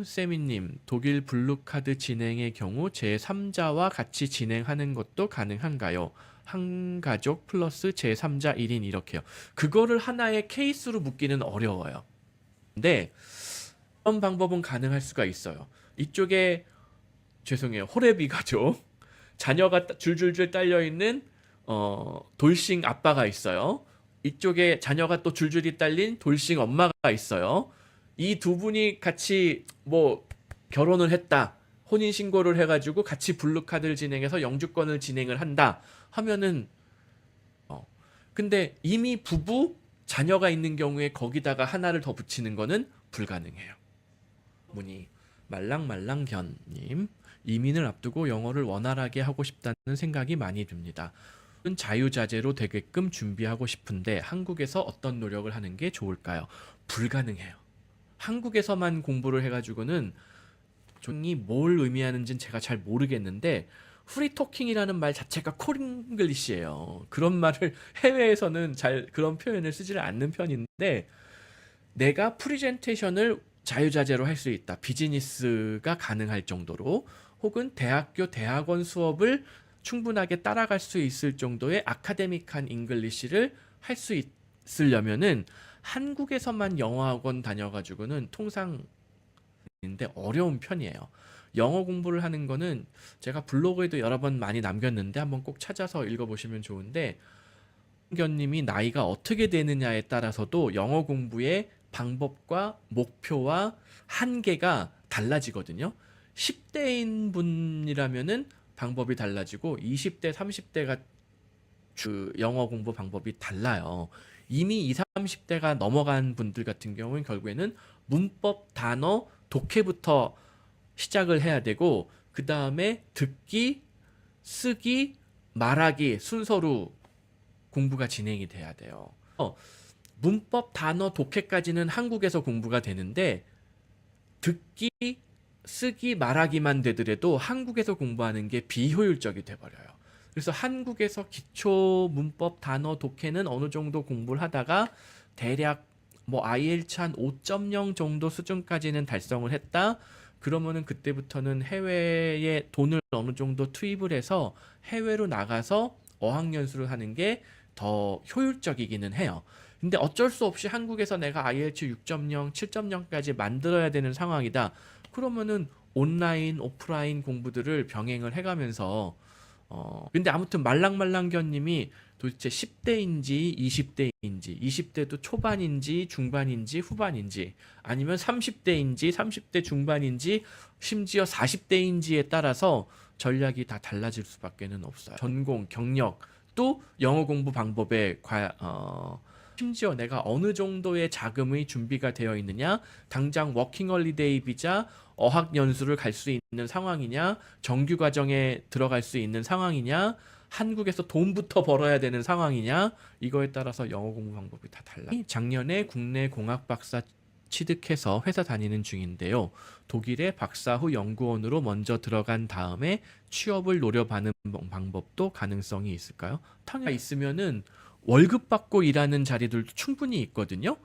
세미님, 독일 블루카드 진행의 경우 제3자와 같이 진행하는 것도 가능한가요? 한 가족 플러스 제3자 1인 이렇게요. 그거를 하나의 케이스로 묶기는 어려워요. 근데 그런 방법은 가능할 수가 있어요. 이쪽에 죄송해요. 호레비 가족. 자녀가 줄줄줄 딸려있는 돌싱 아빠가 있어요. 이쪽에 자녀가 또 줄줄이 딸린 돌싱 엄마가 있어요. 이 두 분이 같이 뭐 결혼을 했다. 혼인 신고를 해가지고 같이 블루카드를 진행해서 영주권을 진행을 한다 하면은 근데 이미 부부 자녀가 있는 경우에 거기다가 하나를 더 붙이는 거는 불가능해요. 문의 말랑말랑견님, 이민을 앞두고 영어를 원활하게 하고 싶다는 생각이 많이 듭니다. 자유자재로 되게끔 준비하고 싶은데 한국에서 어떤 노력을 하는 게 좋을까요? 불가능해요. 한국에서만 공부를 해가지고는 종이 뭘 의미하는지는 제가 잘 모르겠는데 프리토킹이라는 말 자체가 콜잉글리시예요. 그런 말을 해외에서는 잘 그런 표현을 쓰지를 않는 편인데 내가 프리젠테이션을 자유자재로 할 수 있다. 비즈니스가 가능할 정도로 혹은 대학교 대학원 수업을 충분하게 따라갈 수 있을 정도의 아카데믹한 잉글리시를 할 수 있으려면은 한국에서만 영어학원 다녀가지고는 통상 인데 어려운 편이에요. 영어 공부를 하는 거는 제가 블로그에도 여러 번 많이 남겼는데 한번 꼭 찾아서 읽어보시면 좋은데 견님이 나이가 어떻게 되느냐에 따라서도 영어 공부의 방법과 목표와 한계가 달라지거든요. 10대인 분이라면은 방법이 달라지고 20대, 30대가 그 영어 공부 방법이 달라요. 이미 20, 30대가 넘어간 분들 같은 경우는 결국에는 문법, 단어, 독해부터 시작을 해야 되고 그 다음에 듣기, 쓰기, 말하기 순서로 공부가 진행이 돼야 돼요. 문법, 단어, 독해까지는 한국에서 공부가 되는데 듣기, 쓰기, 말하기만 되더라도 한국에서 공부하는 게 비효율적이 돼버려요. 그래서 한국에서 기초 문법, 단어, 독해는 어느 정도 공부를 하다가 대략 뭐 IELTS 한 5.0 정도 수준까지는 달성을 했다. 그러면은 그때부터는 해외에 돈을 어느 정도 투입을 해서 해외로 나가서 어학연수를 하는 게 더 효율적이기는 해요. 근데 어쩔 수 없이 한국에서 내가 IELTS 6.0, 7.0까지 만들어야 되는 상황이다. 그러면은 온라인, 오프라인 공부들을 병행을 해가면서 근데 아무튼 말랑말랑견님이 도대체 10대인지 20대인지 20대도 초반인지 중반인지 후반인지 아니면 30대인지 30대 중반인지 심지어 40대인지에 따라서 전략이 다 달라질 수밖에는 없어요. 전공, 경력, 또 영어 공부 방법에 심지어 내가 어느 정도의 자금의 준비가 되어 있느냐, 당장 워킹홀리데이 비자, 어학연수를 갈 수 있는 상황이냐, 정규 과정에 들어갈 수 있는 상황이냐, 한국에서 돈부터 벌어야 되는 상황이냐, 이거에 따라서 영어 공부 방법이 다 달라요. 작년에 국내 공학 박사 취득해서 회사 다니는 중인데요. 독일의 박사 후 연구원으로 먼저 들어간 다음에 취업을 노려보는 방법도 가능성이 있을까요? 당연히 있으면은 월급 받고 일하는 자리들도 충분히 있거든요.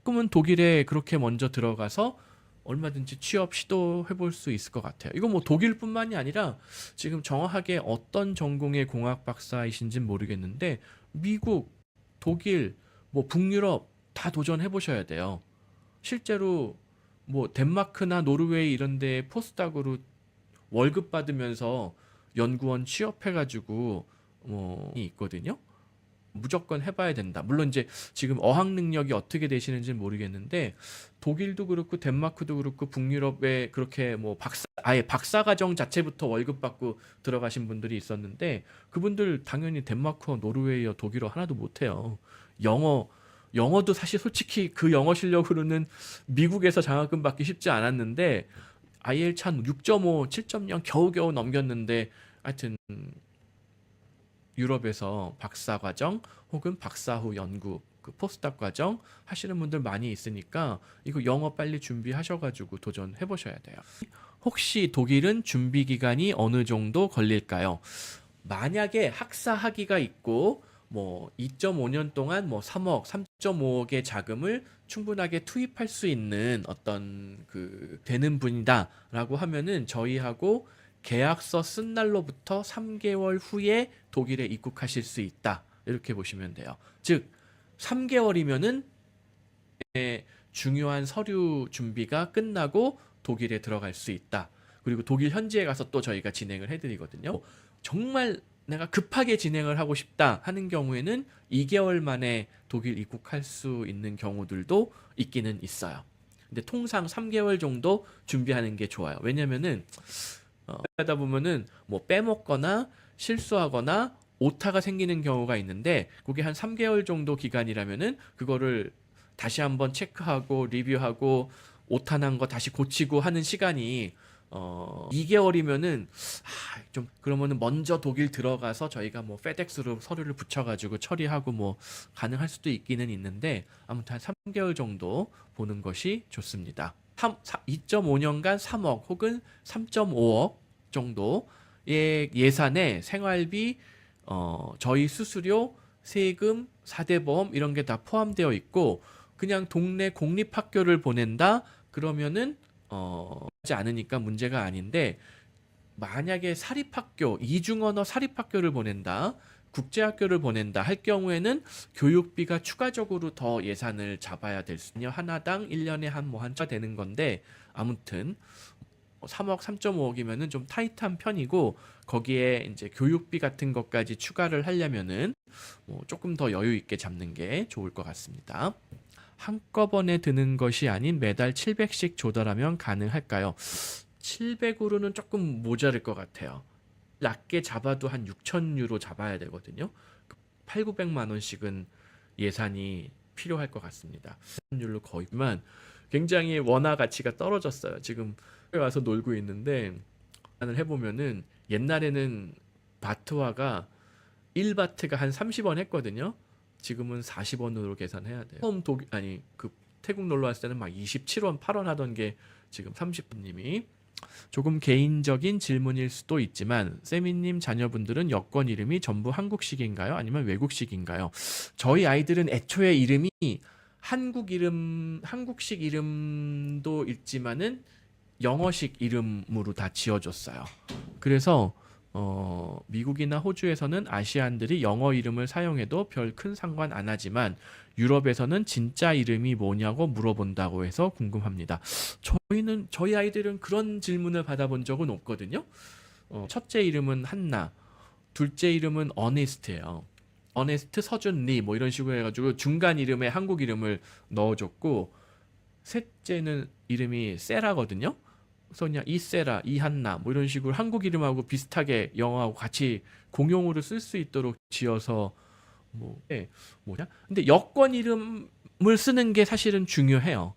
그러면 독일에 그렇게 먼저 들어가서 얼마든지 취업 시도해 볼 수 있을 것 같아요. 이거 뭐 독일뿐만이 아니라 지금 정확하게 어떤 전공의 공학 박사이신지는 모르겠는데 미국, 독일, 뭐 북유럽 다 도전해 보셔야 돼요. 실제로 뭐 덴마크나 노르웨이 이런 데 포스닥으로 월급 받으면서 연구원 취업해가지고 뭐 있거든요. 무조건 해봐야 된다. 물론 이제 지금 어학 능력이 어떻게 되시는지는 모르겠는데 독일도 그렇고 덴마크도 그렇고 북유럽에 그렇게 뭐 아예 박사 과정 자체부터 월급 받고 들어가신 분들이 있었는데 그분들 당연히 덴마크어, 노르웨이어, 독일어 하나도 못해요. 영어도 사실 솔직히 그 영어 실력으로는 미국에서 장학금 받기 쉽지 않았는데 IELTS 한 6.5, 7.0 겨우겨우 넘겼는데 하여튼 유럽에서 박사 과정 혹은 박사 후 연구 그 포스닥 과정 하시는 분들 많이 있으니까 이거 영어 빨리 준비하셔가지고 도전해 보셔야 돼요. 혹시 독일은 준비 기간이 어느 정도 걸릴까요? 만약에 학사 학위가 있고 뭐 2.5년 동안 뭐 3억, 3.5억의 자금을 충분하게 투입할 수 있는 어떤 그 되는 분이다라고 하면은 저희하고 계약서 쓴 날로부터 3개월 후에 독일에 입국하실 수 있다. 이렇게 보시면 돼요. 즉 3개월이면은 중요한 서류 준비가 끝나고 독일에 들어갈 수 있다. 그리고 독일 현지에 가서 또 저희가 진행을 해드리거든요. 정말 내가 급하게 진행을 하고 싶다 하는 경우에는 2개월 만에 독일 입국할 수 있는 경우들도 있기는 있어요. 근데 통상 3개월 정도 준비하는 게 좋아요. 왜냐면은 하다 보면은 뭐 빼먹거나 실수하거나 오타가 생기는 경우가 있는데 그게 한 3개월 정도 기간이라면은 그거를 다시 한번 체크하고 리뷰하고 오타 난 거 다시 고치고 하는 시간이 2개월이면은 좀 그러면은 먼저 독일 들어가서 저희가 뭐 페덱스로 서류를 붙여가지고 처리하고 뭐 가능할 수도 있기는 있는데 아무튼 한 3개월 정도 보는 것이 좋습니다. 2.5년간 3억 혹은 3.5억 정도의 예산에 생활비, 저희 수수료, 세금, 4대 보험 이런 게 다 포함되어 있고 그냥 동네 공립학교를 보낸다 그러면은 하지 않으니까 문제가 아닌데 만약에 사립학교, 이중언어 사립학교를 보낸다, 국제학교를 보낸다 할 경우에는 교육비가 추가적으로 더 예산을 잡아야 될 수요. 하나당 1년에 한차 되는 건데 아무튼 3억, 3.5억이면은 좀 타이트한 편이고 거기에 이제 교육비 같은 것까지 추가를 하려면은 조금 더 여유 있게 잡는 게 좋을 것 같습니다. 한꺼번에 드는 것이 아닌 매달 700씩 조달하면 가능할까요? 700으로는 조금 모자랄 것 같아요. 낮게 잡아도 한 6,000유로 잡아야 되거든요. 8, 900만 원씩은 예산이 필요할 것 같습니다. 환율로 거의만 굉장히 원화 가치가 떨어졌어요. 지금 와서 놀고 있는데 계산을 해보면은 옛날에는 바트화가 1바트가 한 30원 했거든요. 지금은 40원으로 계산해야 돼요. 처음 그 태국 놀러 왔을 때는 막 27원, 8원 하던 게 지금 30분님이 조금 개인적인 질문일 수도 있지만 세미님 자녀분들은 여권 이름이 전부 한국식인가요? 아니면 외국식인가요? 저희 아이들은 애초에 이름이 한국식 이름도 있지만은 영어식 이름으로 다 지어줬어요. 그래서 미국이나 호주에서는 아시안들이 영어 이름을 사용해도 별 큰 상관 안 하지만 유럽에서는 진짜 이름이 뭐냐고 물어본다고 해서 궁금합니다. 저희 아이들은 그런 질문을 받아본 적은 없거든요. 첫째 이름은 한나, 둘째 이름은 어네스트예요. 어네스트, 서준리 뭐 이런 식으로 해가지고 중간 이름에 한국 이름을 넣어줬고 셋째는 이름이 세라거든요. 그래서 그냥 이세라, 이한나 뭐 이런 식으로 한국 이름하고 비슷하게 영어하고 같이 공용으로 쓸 수 있도록 지어서 뭐냐? 근데 여권 이름을 쓰는 게 사실은 중요해요.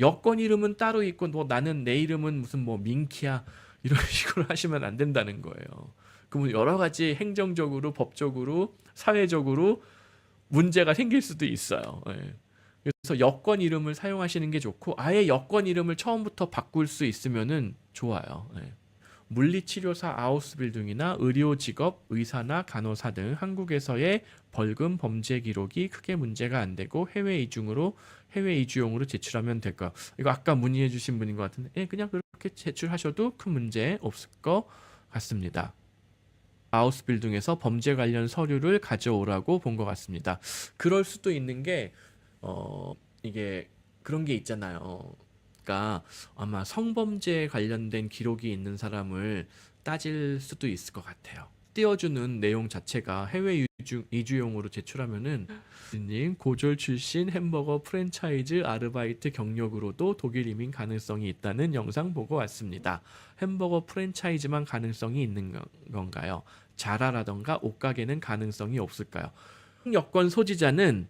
여권 이름은 따로 있고 뭐 나는 내 이름은 무슨 뭐 민키야 이런 식으로 하시면 안 된다는 거예요. 그러면 여러 가지 행정적으로, 법적으로, 사회적으로 문제가 생길 수도 있어요. 예. 그래서 여권 이름을 사용하시는 게 좋고 아예 여권 이름을 처음부터 바꿀 수 있으면은 좋아요. 네. 물리치료사 아우스빌딩이나 의료직업, 의사나 간호사 등 한국에서의 벌금 범죄 기록이 크게 문제가 안 되고 해외 이주용으로 제출하면 될까요? 이거 아까 문의해 주신 분인 것 같은데 그냥 그렇게 제출하셔도 큰 문제 없을 것 같습니다. 아우스빌딩에서 범죄 관련 서류를 가져오라고 본 것 같습니다. 그럴 수도 있는 게 이게 그런 게 있잖아요. 그러니까 아마 성범죄 관련된 기록이 있는 사람을 따질 수도 있을 것 같아요. 띄워주는 내용 자체가 해외 이주용으로 제출하면은 님 고졸 출신 햄버거 프랜차이즈 아르바이트 경력으로도 독일 이민 가능성이 있다는 영상 보고 왔습니다. 햄버거 프랜차이즈만 가능성이 있는 건가요? 자라라던가 옷가게는 가능성이 없을까요? 여권 소지자는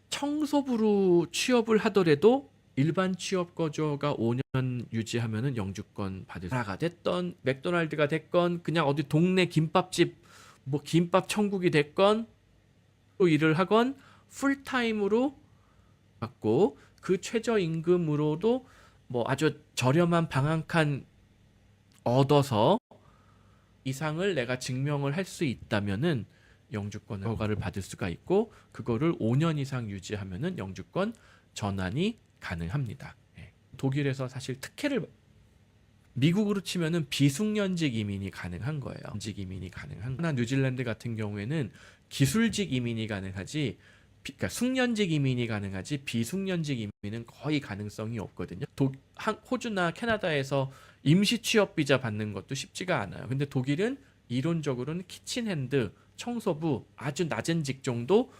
청소부로 취업을 하더라도 일반 취업 거주가 5년 유지하면은 영주권 받을 자라가 됐던 맥도날드가 됐건 그냥 어디 동네 김밥집 뭐 김밥 천국이 됐건 또 일을 하건 풀타임으로 받고 그 최저임금으로도 뭐 아주 저렴한 방 한 칸 얻어서 이상을 내가 증명을 할 수 있다면은 영주권 허가를 받을 수가 있고 그거를 5년 이상 유지하면은 영주권 전환이 가능합니다. 예. 독일에서 사실 특혜를 미국으로 치면은 비숙련직 이민이 가능한 거예요. 직 이민이 가능한. 나 뉴질랜드 같은 경우에는 기술직 이민이 가능하지, 그러니까 숙련직 이민이 가능하지 비숙련직 이민은 거의 가능성이 없거든요. 호주나 캐나다에서 임시 취업 비자 받는 것도 쉽지가 않아요. 근데 독일은 이론적으로는 키친핸드, 청소부 아주 낮은 직종도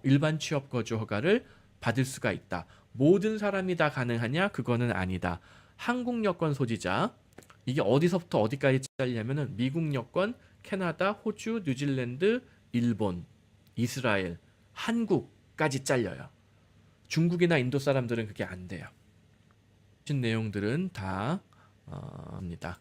일반 취업 거주 허가를 받을 수가 있다. 모든 사람이 다 가능하냐? 그거는 아니다. 한국 여권 소지자, 이게 어디서부터 어디까지 잘리냐면은 미국 여권, 캐나다, 호주, 뉴질랜드, 일본, 이스라엘, 한국까지 잘려요. 중국이나 인도 사람들은 그게 안 돼요. 내용들은 다 합니다.